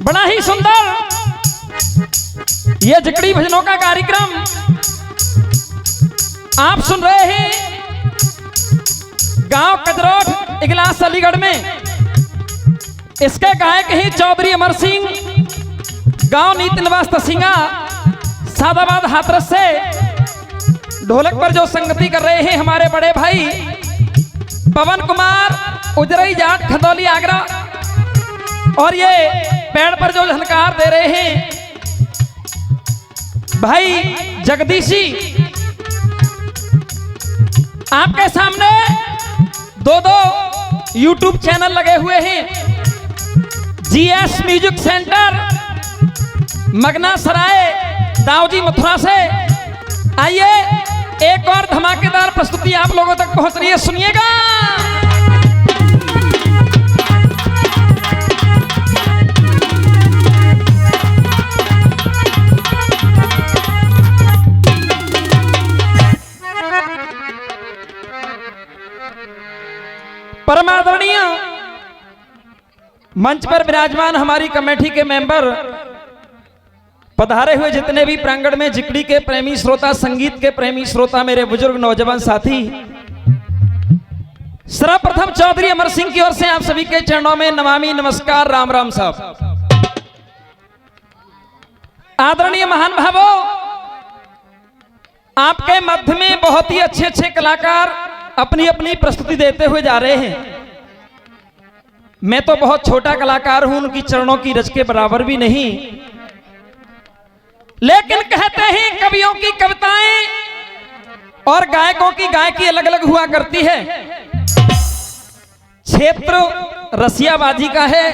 बड़ा ही सुंदर ये जिकड़ी भजनों का कार्यक्रम आप सुन रहे हैं गांव कजरोट इगलास अलीगढ़ में। इसके गायक ही चौधरी अमर सिंह, गांव नीति निवास तसिंगा सादाबाद हाथरस से। ढोलक पर जो संगति कर रहे हैं हमारे बड़े भाई पवन कुमार उजरई जाट खदौली आगरा, और ये पेड़ पर जो झनकार दे रहे हैं भाई जगदीशी। आपके सामने दो YouTube चैनल लगे हुए हैं, GS म्यूजिक सेंटर मगना सराय दाऊजी मथुरा से। आइए एक और धमाकेदार प्रस्तुति आप लोगों तक पहुंच रही है, सुनिएगा। परमादरणीय मंच पर विराजमान हमारी कमेटी के मेंबर, पधारे हुए जितने भी प्रांगण में जिकड़ी के प्रेमी श्रोता, संगीत के प्रेमी श्रोता, मेरे बुजुर्ग नौजवान साथी, सर्वप्रथम चौधरी अमर सिंह की ओर से आप सभी के चरणों में नमामि नमस्कार, राम राम साहब। आदरणीय महान भावों, आपके मध्य में बहुत ही अच्छे अच्छे कलाकार अपनी अपनी प्रस्तुति देते हुए जा रहे हैं। मैं तो बहुत छोटा कलाकार हूं, उनकी चरणों की रज के बराबर भी नहीं, लेकिन कहते हैं कवियों की कविताएं और गायकों की गायकी अलग अलग हुआ करती है। क्षेत्र रसियाबाजी का है,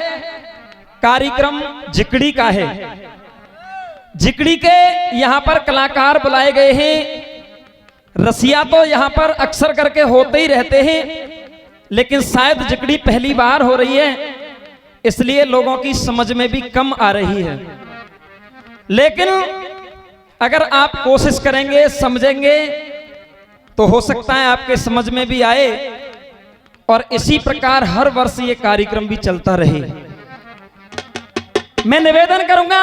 कार्यक्रम जिकड़ी का है। जिकड़ी के यहां पर कलाकार बुलाए गए हैं। रसिया तो यहां पर अक्सर करके होते ही रहते हैं, लेकिन शायद जिकड़ी पहली बार हो रही है, इसलिए लोगों की समझ में भी कम आ रही है। लेकिन अगर आप कोशिश करेंगे, समझेंगे, तो हो सकता है आपके समझ में भी आए, और इसी प्रकार हर वर्ष ये कार्यक्रम भी चलता रहे। मैं निवेदन करूंगा,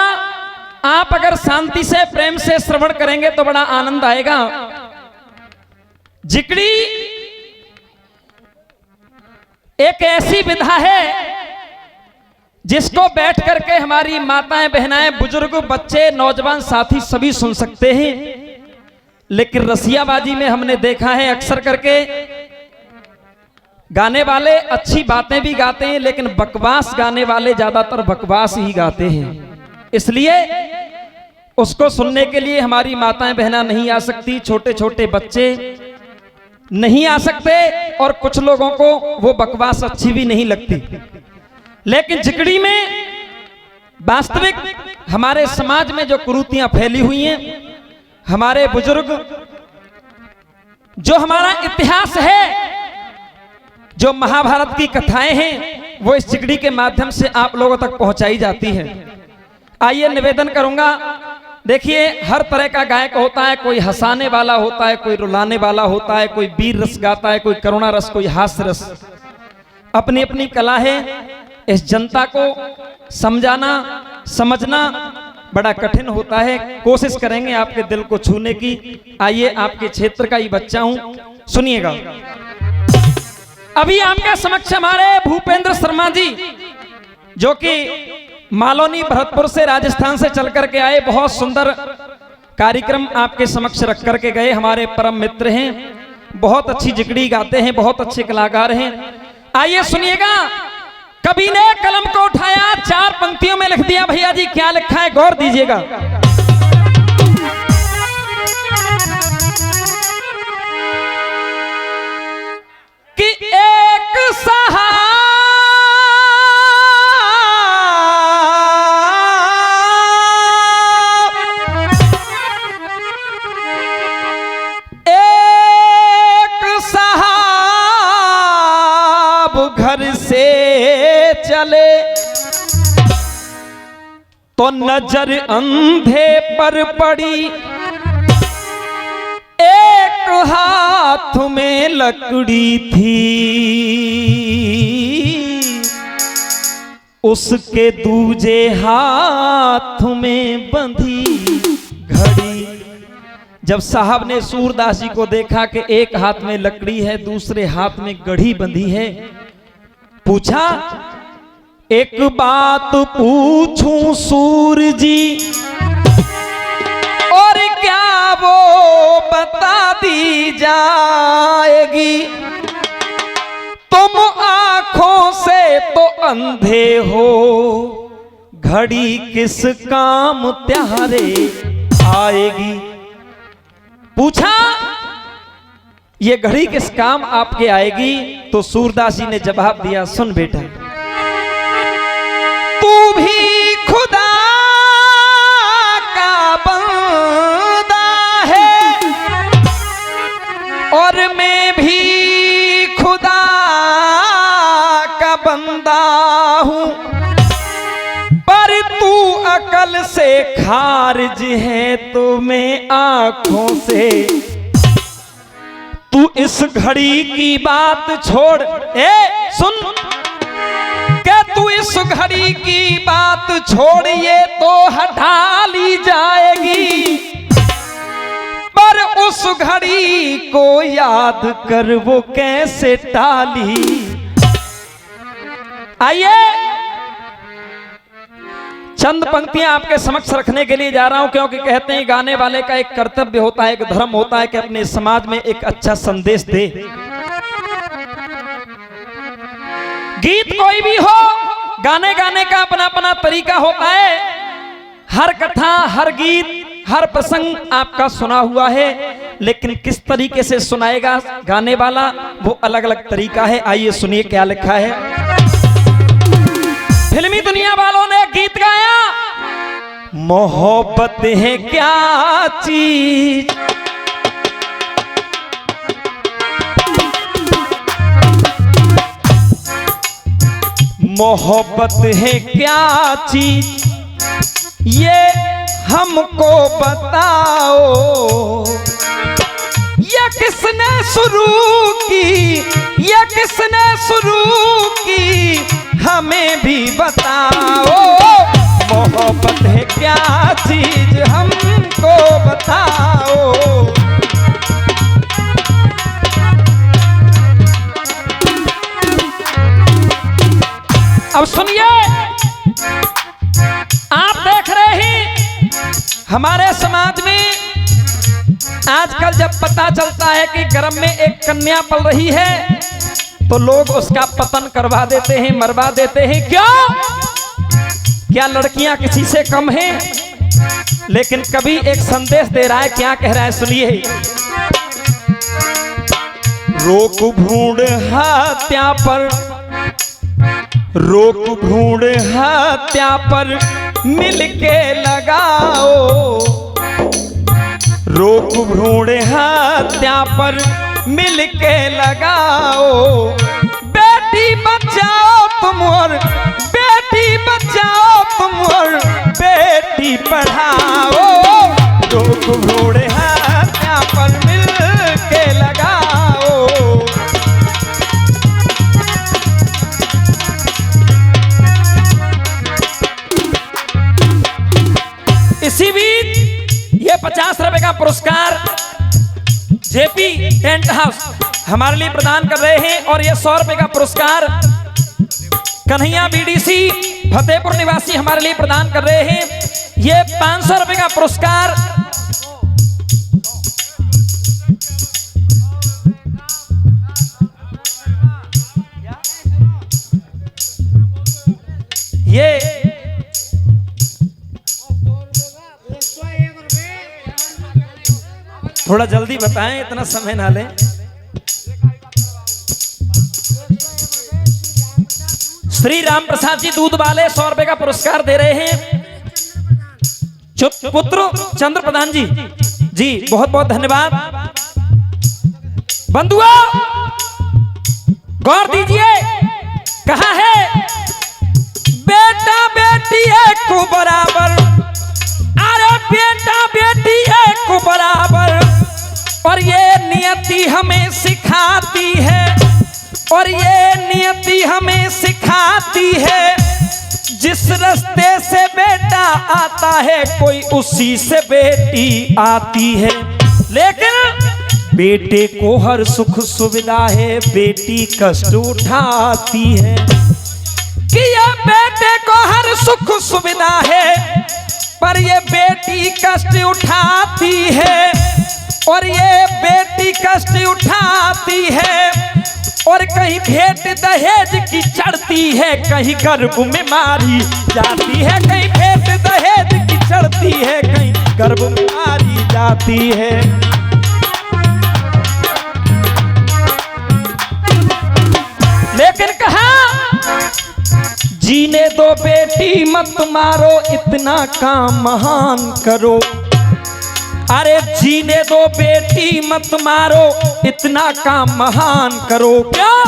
आप अगर शांति से प्रेम से श्रवण करेंगे तो बड़ा आनंद आएगा। जिकड़ी एक ऐसी विधा है जिसको बैठ करके हमारी माताएं, बहनाएं, बुजुर्ग, बच्चे, नौजवान साथी सभी सुन सकते हैं। लेकिन रसियाबाजी में हमने देखा है अक्सर करके गाने वाले अच्छी बातें भी गाते हैं, लेकिन बकवास गाने वाले ज्यादातर बकवास ही गाते हैं। इसलिए उसको सुनने के लिए हमारी माताएं, बहना नहीं आ सकती, छोटे छोटे बच्चे नहीं आ सकते, और कुछ लोगों को वो बकवास अच्छी भी नहीं लगती। लेकिन जिकड़ी में वास्तविक हमारे समाज में जो कुरीतियां फैली हुई हैं, हमारे बुजुर्ग, जो हमारा इतिहास है, जो महाभारत की कथाएं हैं, वो इस जिकड़ी के माध्यम से आप लोगों तक पहुंचाई जाती है। आइए निवेदन करूंगा, देखिए हर तरह का गायक होता है, कोई हंसाने वाला होता है, कोई रुलाने वाला होता है, कोई वीर रस गाता है, कोई करुणा रस, कोई हास्य रस। अपनी अपनी कला है। इस जनता को समझाना, समझना बड़ा कठिन होता है। कोशिश करेंगे आपके दिल को छूने की। आइए, आपके क्षेत्र का ही बच्चा हूं, सुनिएगा। अभी आपके समक्ष हमारे भूपेंद्र शर्मा जी, जो कि मालोनी भरतपुर से, राजस्थान से चल करके आए, बहुत सुंदर कार्यक्रम आपके समक्ष रख करके गए। हमारे परम मित्र हैं, बहुत अच्छी जिकड़ी गाते हैं, बहुत अच्छे कलाकार हैं। आइए सुनिएगा। कवि ने कलम को उठाया, 4 पंक्तियों में लिख दिया। भैया जी क्या लिखा है, गौर दीजिएगा। कि एक सहा चले तो नजर अंधे पर पड़ी, एक हाथ में लकड़ी थी, उसके दूजे हाथ में बंधी घड़ी। जब साहब ने सूरदास जी को देखा कि एक हाथ में लकड़ी है, दूसरे हाथ में घड़ी बंधी है, पूछा एक बात पूछूं सूर जी, और क्या वो बता दी जाएगी? तुम आंखों से तो अंधे हो, घड़ी किस काम त्यारे आएगी? पूछा ये घड़ी किस काम आपके आएगी? तो सूरदास जी ने जवाब दिया, सुन बेटा, तू भी खुदा का बंदा है और मैं भी खुदा का बंदा हूं, पर तू अकल से खारिज है तो मैं आंखों से। तू इस घड़ी की बात छोड़, सुन, क्या तू इस घड़ी की बात छोड़, ये तो हटा ली जाएगी, पर उस घड़ी को याद कर वो कैसे टाली। आइए चंद पंक्तियां आपके समक्ष रखने के लिए जा रहा हूं, क्योंकि कहते हैं गाने वाले का एक कर्तव्य होता है, एक धर्म होता है कि अपने समाज में एक अच्छा संदेश दे। गीत कोई भी हो, गाने का अपना अपना तरीका होता है। हर कथा, हर गीत, हर प्रसंग आपका सुना हुआ है, लेकिन किस तरीके से सुनाएगा गाने वाला, वो अलग अलग तरीका है। आइए सुनिए क्या लिखा है। फिल्मी दुनिया वालों ने गीत गाया, मोहब्बत है क्या चीज, मोहब्बत है क्या चीज, ये हमको बताओ, ये किसने शुरू की, ये किसने शुरू की, हमें भी बताओ। मोहब्बत है क्या चीज, हमको बताओ। अब सुनिए, आप देख रहे हैं हमारे समाज में आजकल जब पता चलता है कि गर्भ में एक कन्या पल रही है, तो लोग उसका पतन करवा देते हैं, मरवा देते हैं। क्यों? क्या लड़कियां किसी से कम हैं? लेकिन कभी एक संदेश दे रहा है, क्या कह रहा है, सुनिए। रोक भ्रूण हत्या पर, रोक भ्रूण हत्या पर मिलके लगाओ, रोक भ्रूण हत्या पर मिलके लगाओ, बेटी बचाओ तुम और बेटी बचाओ तुम और बेटी पढ़ाओ, रोक भ्रूण हत्या पर मिलके लगाओ। इसी बीच ये 50 रुपए का पुरस्कार जेपी टेंट हाउस हमारे लिए प्रदान कर रहे हैं, और ये 100 रुपए का पुरस्कार कन्हैया बीडीसी फतेहपुर निवासी हमारे लिए प्रदान कर रहे हैं। ये 500 रुपए का पुरस्कार ये थोड़ा जल्दी बताएं, इतना समय ना लें। श्री राम प्रसाद जी दूध वाले 100 रुपए का पुरस्कार दे रहे हैं। पुत्र चंद्र प्रधान जी, जी बहुत बहुत धन्यवाद। बंधुओं गौर दीजिए, कहा है बेटा बेटी एक को बराबर, अरे बेटा बेटी एक को बराबर, और ये नियति हमें सिखाती है, और ये नियति हमें सिखाती है, जिस रास्ते से बेटा आता है कोई उसी से बेटी आती है, लेकिन बेटे को हर सुख सुविधा है, बेटी कष्ट उठाती है। कि ये बेटे को हर सुख सुविधा है पर ये बेटी कष्ट उठाती है, और ये बेटी कष्ट उठाती है, और कहीं भेंट दहेज की चढ़ती है, कहीं गर्भ में मारी जाती है, कहीं भेंट दहेज की चढ़ती है, कहीं गर्भ में मारी जाती है। लेकिन कहा जीने दो बेटी मत मारो, इतना काम महान करो। अरे जीने दो बेटी मत मारो, इतना काम महान करो। क्यों?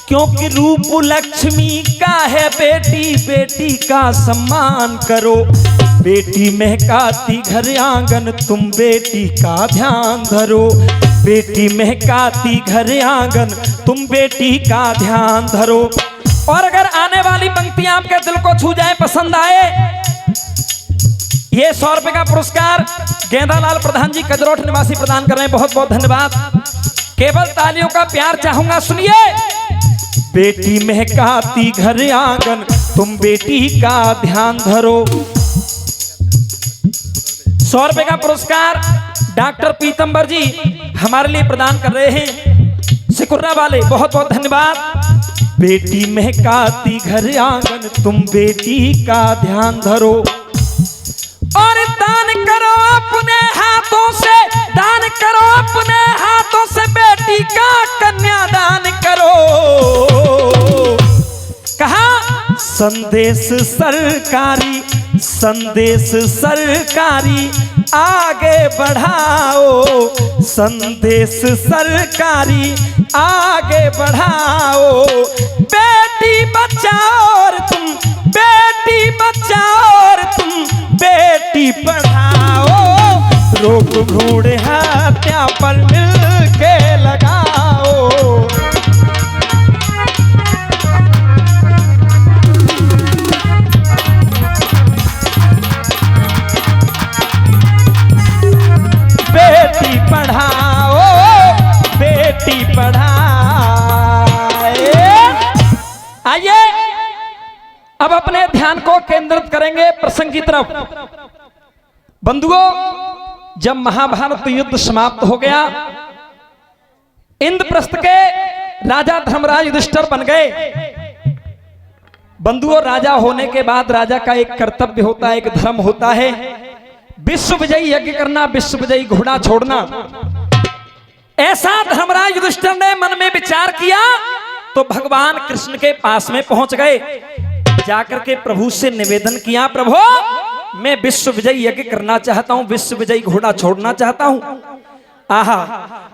क्योंकि रूप लक्ष्मी का है बेटी, बेटी का सम्मान करो। बेटी महकाती घर आंगन, तुम बेटी का ध्यान धरो। बेटी महकाती घर आंगन, तुम बेटी का ध्यान धरो। और अगर आने वाली पंक्तियां आपके दिल को छू जाए, पसंद आए, ये 100 रुपए का पुरस्कार गेंदालाल प्रधान जी कजरोठ निवासी प्रदान कर रहे हैं। बहुत बहुत धन्यवाद। केवल तालियों का प्यार चाहूंगा, सुनिए। बेटी महकाती घर आंगन, तुम बेटी का ध्यान धरो। 100 रुपए का पुरस्कार डॉक्टर पीतम्बर जी हमारे लिए प्रदान कर रहे हैं, सिकुर्रा वाले। बहुत बहुत धन्यवाद। बेटी महकाती घर आंगन, तुम बेटी का ध्यान धरो। और दान करो अपने हाथों से, दान करो अपने हाथों से, बेटी का कन्यादान करो। कहा संदेश सरकारी, संदेश सरकारी आगे बढ़ाओ, संदेश सरकारी आगे बढ़ाओ। बेटी बचाओ और तुम, बेटी बचाओ और तुम बेटी पढ़ाओ। रोक भ्रूण हत्या पर मिल के लगाओ। बेटी पढ़ाओ, बेटी पढ़ाए। आइए अब अपने ध्यान को केंद्रित करेंगे प्रसंग की तरफ। बंधुओं, जब महाभारत युद्ध समाप्त हो गया, इंद्रप्रस्थ के राजा धर्मराज युधिष्ठिर बन गए। बंधुओं, राजा होने के बाद राजा का एक कर्तव्य होता है, एक धर्म होता है, विश्व विजयी यज्ञ करना, विश्व विजयी घोड़ा छोड़ना। ऐसा धर्मराज युधिष्ठिर ने मन में विचार किया तो भगवान कृष्ण के पास में पहुंच गए। जाकर के प्रभु से निवेदन किया, प्रभु मैं विश्व विजयी यज्ञ करना चाहता हूं, विश्व विजयी घोड़ा छोड़ना चाहता हूं। आहा,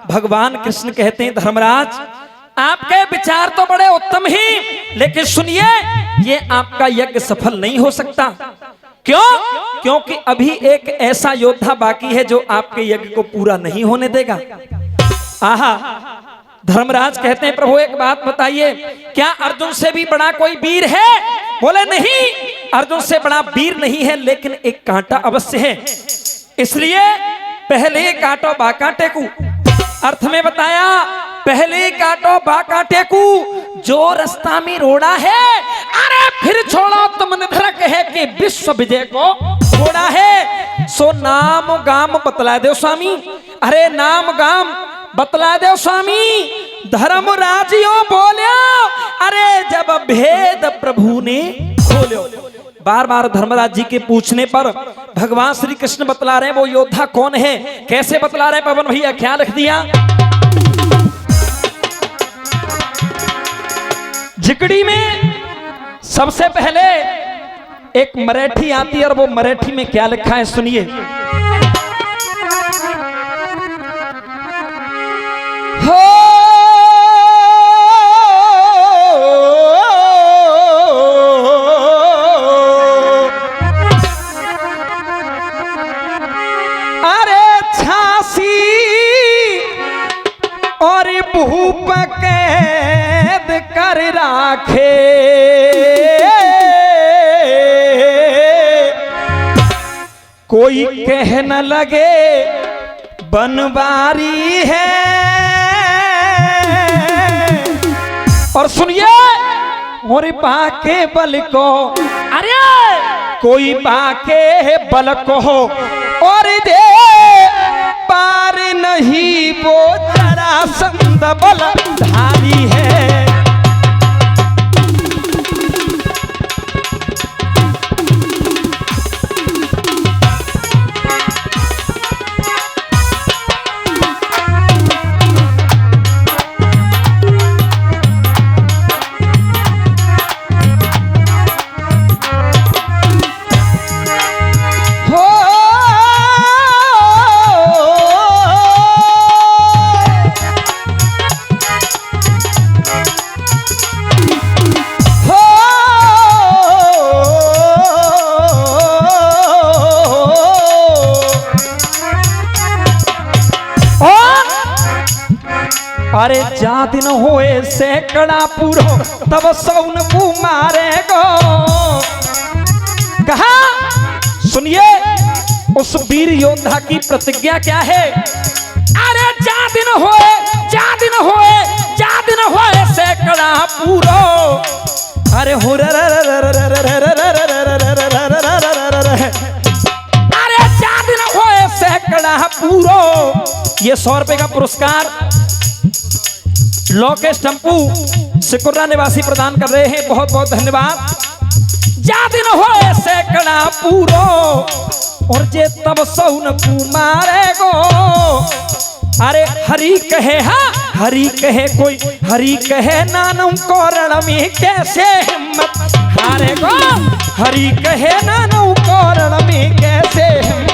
भगवान कृष्ण कहते हैं, धर्मराज आपके विचार तो बड़े उत्तम ही, लेकिन सुनिए ये आपका यज्ञ सफल नहीं हो सकता। क्यों? क्योंकि अभी एक ऐसा योद्धा बाकी है जो आपके यज्ञ को पूरा नहीं होने देगा। आहा, धर्मराज कहते हैं, प्रभु एक बात बताइए, क्या अर्जुन से भी बड़ा कोई वीर है? बोले नहीं, अर्जुन से बड़ा वीर नहीं है, लेकिन एक कांटा अवश्य है। इसलिए पहले काटो बाका टेकू। अर्थ में बताया, पहले काटो बाका टेकू, जो रास्ता में रोड़ा है, अरे फिर छोड़ो तुम निधरक है कि विश्व विजय को छोड़ा है। सो नाम गाम बतला दो स्वामी, अरे नाम गाम बतला दो स्वामी। धर्मराजियों बोलो, अरे जब भेद प्रभु ने खोलो। बार बार धर्मराज जी के पूछने पर भगवान श्री कृष्ण बतला रहे हैं वो योद्धा कौन है, कैसे बतला रहे हैं पवन भैया, क्या लिख दिया। जिकड़ी में सबसे पहले एक मराठी आती है, और वो मराठी में क्या लिखा है सुनिए। हो अरे झांसी और भूप कैद कर राखे, कोई कह न लगे बनवारी है। और सुनिए, और बाके बल को, अरे कोई बाके बल को और दे पार नहीं, वो जरासंध बलधारी है। अरे जा दिन होए सैकड़ा पूरो तब सौन मारे गो। कहा सुनिए, उस वीर योद्धा की प्रतिज्ञा क्या है? अरे जा दिन होए, जा दिन होए, जा दिन होए सैकड़ा पूरो। अरे हो अरे जा दिन होए सैकड़ा पूरो। ये 100 रुपए का पुरस्कार लोकेश टम्पू सिकुर्रा निवासी प्रदान कर रहे हैं, बहुत बहुत धन्यवाद। जा दिन होए सैकड़ा पूरो और जे तब सौन मारे गो। अरे हरि कहे, हाँ हरि कहे, कोई हरि कहे नानम कोरण में कैसे हिम्मत हारे गो। हरि कहे नानम कोरण में कैसे हिम्मत।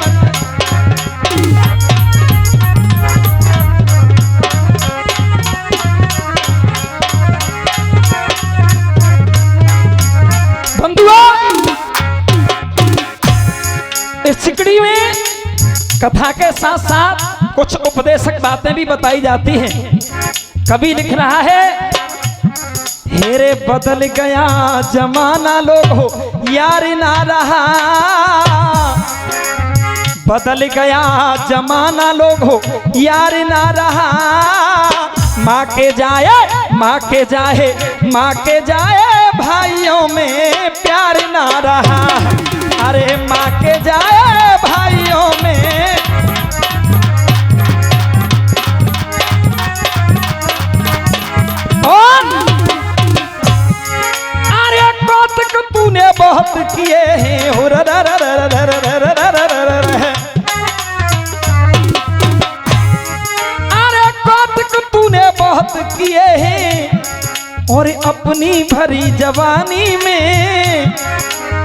इस सिकड़ी में कथा के साथ साथ कुछ उपदेशक बातें भी बताई जाती हैं। कवि लिख रहा है, हेरे बदल गया जमाना लोग हो यार ना रहा। बदल गया जमाना लोग हो यार ना रहा। माँ के जाए, माँ के जाए, माँ के जाए भाइयों में प्यार ना रहा। अरे माँ के जाए भाइयों में। और अरे कौतक तूने बहुत किए हैं। अरे कौतक तूने बहुत किए हैं और अपनी भरी जवानी में।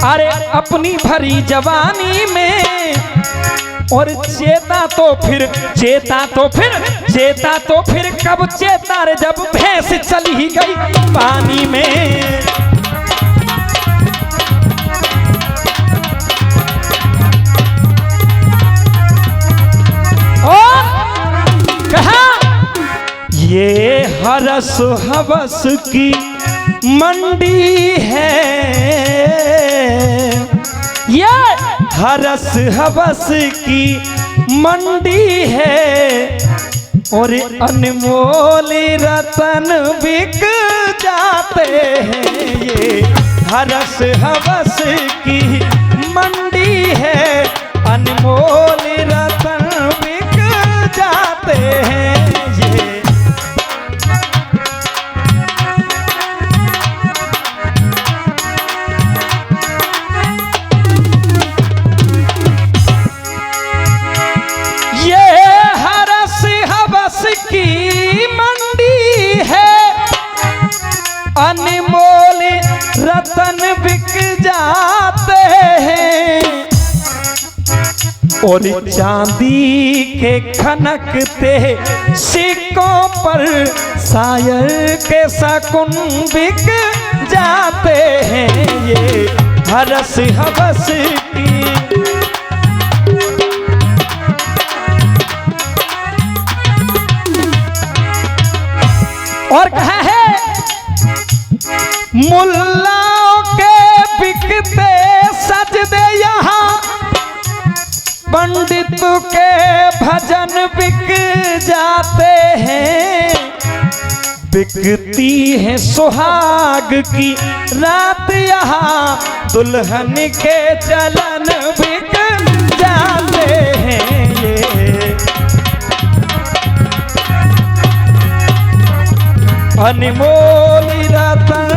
अरे अपनी भरी जवानी में और चेता तो फिर, चेता तो फिर, चेता तो फिर कब चेता रे जब भैंस चली ही गई पानी में। और कहा ये हरस हवस की मंडी है। ये हरस हवस की मंडी है और अनमोल रतन बिक जाते हैं। ये हरस हवस की मंडी है, अनमोल रतन बिक जाते हैं। ये की मंडी है, अनमोल रतन बिक जाते हैं और चांदी के खनकते सिक्कों पर शायर के शकुन बिक जाते हैं। ये हरस हवस की और कहा है, मुल्लाओं के बिकते सजदे यहाँ पंडित के भजन बिक जाते हैं, बिकती है सुहाग की रात यहाँ, दुल्हन के चलन बिक जाते हैं ये। अनमोल रतन